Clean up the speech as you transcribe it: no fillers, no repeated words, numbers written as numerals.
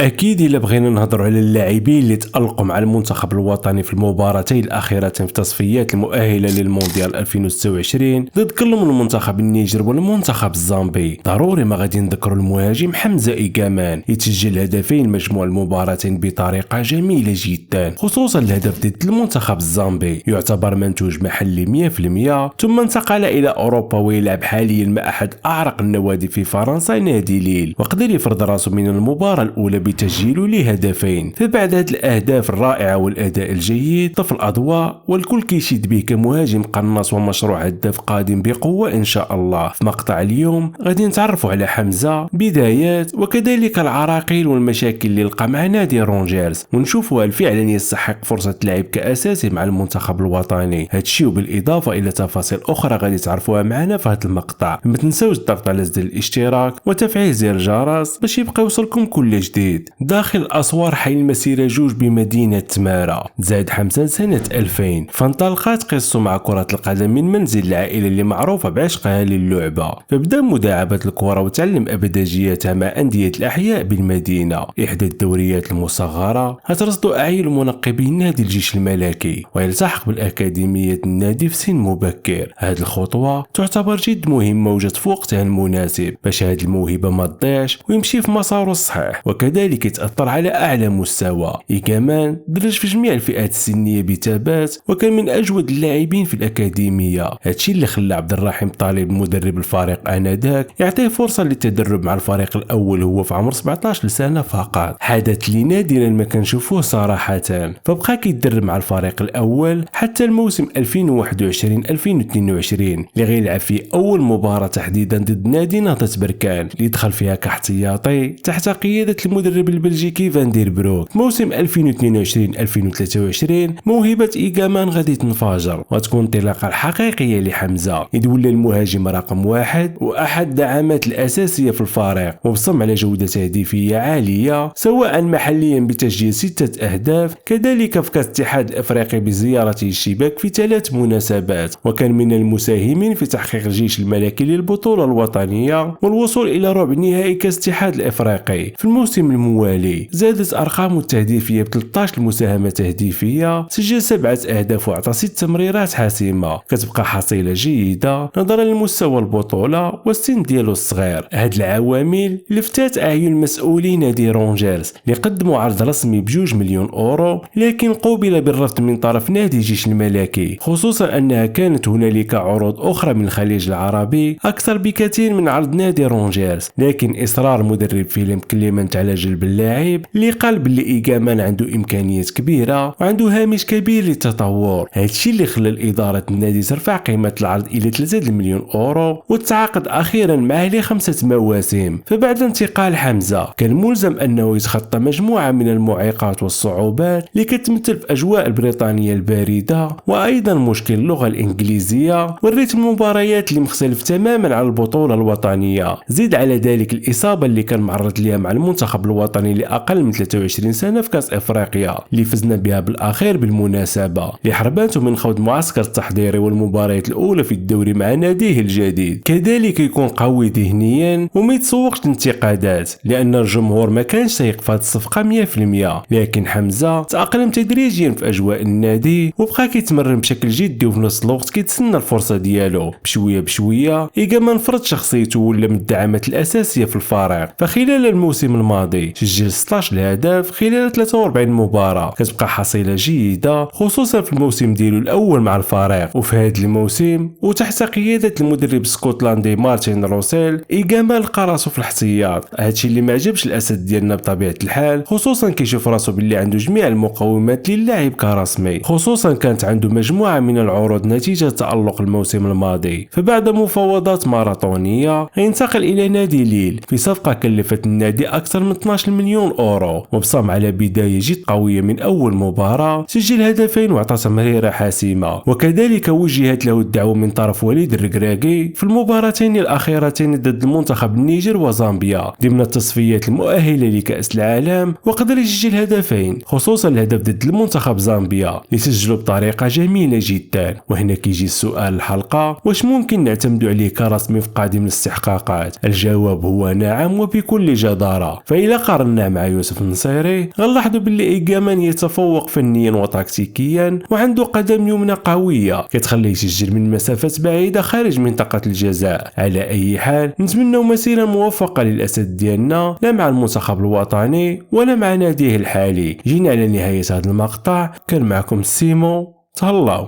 أكيد إلا بغينا نهضروا على اللاعبين اللي تألقوا مع المنتخب الوطني في المباراتين الأخيرتين في تصفيات المؤهلة للمونديال 2026 ضد كل من المنتخب النيجر والمنتخب الزامبي، ضروري ما غادي نذكروا المهاجم حمزة إيغامان يتسجل هدفين مجموع المباراتين بطريقة جميلة جدا، خصوصا الهدف ضد المنتخب الزامبي يعتبر منتوج محلي 100%، ثم انتقل إلى أوروبا ويلعب حاليا مع أحد أعرق النوادي في فرنسا نادي ليل، وقدر يفرض راسه من المباراة الأولى بتسجيله لهدفين. فبعد هذه الأهداف الرائعة والأداء الجيد طفى الأضواء والكل كيشيد به كمهاجم قناص ومشروع هداف قادم بقوة إن شاء الله. في مقطع اليوم غادي نتعرفوا على حمزة، بدايات وكذلك العراقيل والمشاكل اللي لقى مع نادي رونجرز، ونشوفوا هل فعلا يستحق فرصة لعب كأساسي مع المنتخب الوطني. هادشي وبالإضافة إلى تفاصيل أخرى غادي تعرفوها معنا في هذا المقطع. ما تنساوش الضغط على زر الاشتراك وتفعيل زر الجرس باش يبقى يوصلكم كل جديد. داخل أسوار حي المسيرة جوج بمدينة تمارا، زاد حمزة سنة 2000، فانطلقت قصته مع كرة القدم من منزل العائلة اللي معروفة بعشقها للعبة، فبدا مداعبة الكرة وتعلم أبداجيتها مع أندية الأحياء بالمدينة. إحدى الدوريات المصغرة هترصد أعين المنقبين نادي الجيش الملكي، ويلتحق بالأكاديمية النادي في سن مبكر. هذه الخطوة تعتبر جد مهمة وجت في وقتها المناسب باش هذه الموهبة ما تضيعش ويمشي في مساره الصحيح، وكذلك يتأثر على أعلى مستوى. إيغامان درج في جميع الفئات السنية بثبات وكان من أجود اللاعبين في الأكاديمية، هادشي اللي خلى عبد الرحيم طالب مدرب الفريق آنذاك يعطيه فرصة للتدرب مع الفريق الأول هو في عمر 17 سنة فقط، حدث اللي نادرا ما كنشوفوه صراحة. فبقى كيتدرب مع الفريق الأول حتى الموسم 2021-2022 اللي غيلعب فيه أول مباراة تحديدا ضد نادي نهضة بركان اللي دخل فيها كاحتياطي تحت قيادة المدرب البلجيكي فان دير بروك. موسم 2022-2023 موهبة إيغامان غادي تنفجر وتكون انطلاقة الحقيقية لحمزة، إذ ولا المهاجم رقم واحد وأحد الدعامات الأساسية في الفريق، وبصم على جودة تهديفية عالية سواء محليا بتسجيل 6 أهداف، كذلك في كأس الاتحاد الأفريقي بزيارته الشباك في 3 مناسبات، وكان من المساهمين في تحقيق الجيش الملكي للبطولة الوطنية والوصول إلى ربع نهائي كأس الاتحاد الأفريقي. في الموسم الموالي زادت أرقامه التهديفية ب 13 مساهمة تهديفية، سجل 7 أهداف وأعطى 6 تمريرات حاسمة، كتبقى حصيلة جيدة نظرا لمستوى البطولة والسن ديالو الصغير. هاد العوامل لفتات أعين مسؤولي نادي رونجرز اللي قدموا عرض رسمي ب2 مليون أورو، لكن قوبل بالرفض من طرف نادي الجيش الملكي، خصوصا أنها كانت هنالك عروض أخرى من الخليج العربي أكثر بكثير من عرض نادي رونجرز. لكن إصرار مدرب فيلم كليمنت على جلب اللاعب اللي قال باللي إيغامان عنده إمكانيات كبيرة وعنده هامش كبير للتطور، هادشي اللي خلى الإدارة النادي ترفع قيمة العرض إلى 3 مليون أورو وتعاقد أخيرا معه ل5 مواسم. فبعد انتقال حمزة كان ملزم أنه يتخطى مجموعة من المعيقات والصعوبات اللي كتمثل في أجواء البريطانية الباردة، وأيضا مشكل اللغة الإنجليزية والريتم المباريات اللي مختلف تماما عن البطولة الوطنية. زيد على ذلك الإصابة اللي كان معرض ليها مع المنتخب الوطني لأقل من 23 سنة في كأس أفريقيا اللي فزنا بها بالأخير بالمناسبة، اللي حربانته من خوض معسكر التحضيري والمباريات الأولى في الدوري مع ناديه الجديد. كذلك يكون قوي ذهنيا وما يتسوقش الانتقادات لأن الجمهور ما كانش سيق في هذه الصفقة 100%، لكن حمزة تأقلم تدريجيا في أجواء النادي وبقى كيتمرن بشكل جدي وفي نفس الوقت كيتسنى الفرصة ديالو. بشوية بشوية إيغامان فرض شخصيته ولا من الدعامات الأساسية في الفريق، فخلال الموسم الماضي سجل 16 هدف خلال 43 مباراة، كتبقى حصيلة جيدة خصوصا في الموسم ديالو الأول مع الفريق. وفي هذا الموسم وتحت قيادة المدرب السكوتلندي مارتين روسيل إيغامان لقى راسو في الاحتياط، هادشي اللي ما عجبش الأسد ديالنا بطبيعة الحال، خصوصا كيشوف راسو باللي عنده جميع المقومات للاعب كرسمي، خصوصا كانت عنده مجموعة من العروض نتيجة تألق الموسم الماضي. فبعد مفاوضات ماراثونية ينتقل إلى نادي ليل في صفقة كلفت النادي أكثر من 12 مليون أورو، وبصم على بداية جد قوية من أول مباراة، سجل هدفين وأعطى تمريرة حاسمة، وكذلك وجهت له الدعوة من طرف وليد الركراكي في المباراتين الأخيرتين ضد المنتخب النيجر وزامبيا ضمن التصفيات المؤهلة لكأس العالم، وقدر يسجل هدفين، خصوصا الهدف ضد المنتخب زامبيا اللي سجله بطريقة جميلة جدا. وهنا كيجي السؤال الحلقة، واش ممكن نعتمد عليه كرسمي في قادم الاستحقاقات؟ الجواب هو نعم وبكل جدارة. فإلى قارنا مع يوسف النصيري غنلاحظوا باللي إيجامان يتفوق فنيا وتكتيكيا وعنده قدم يمنى قوية كتخليه يسجل من مسافات بعيدة خارج منطقة الجزاء. على أي حال نتمنوا مسيرة موفقة للأسد ديالنا، لا مع المنتخب الوطني ولا مع ناديه الحالي. جينا على نهاية هذا المقطع، كان معكم سيمو، تهلاو.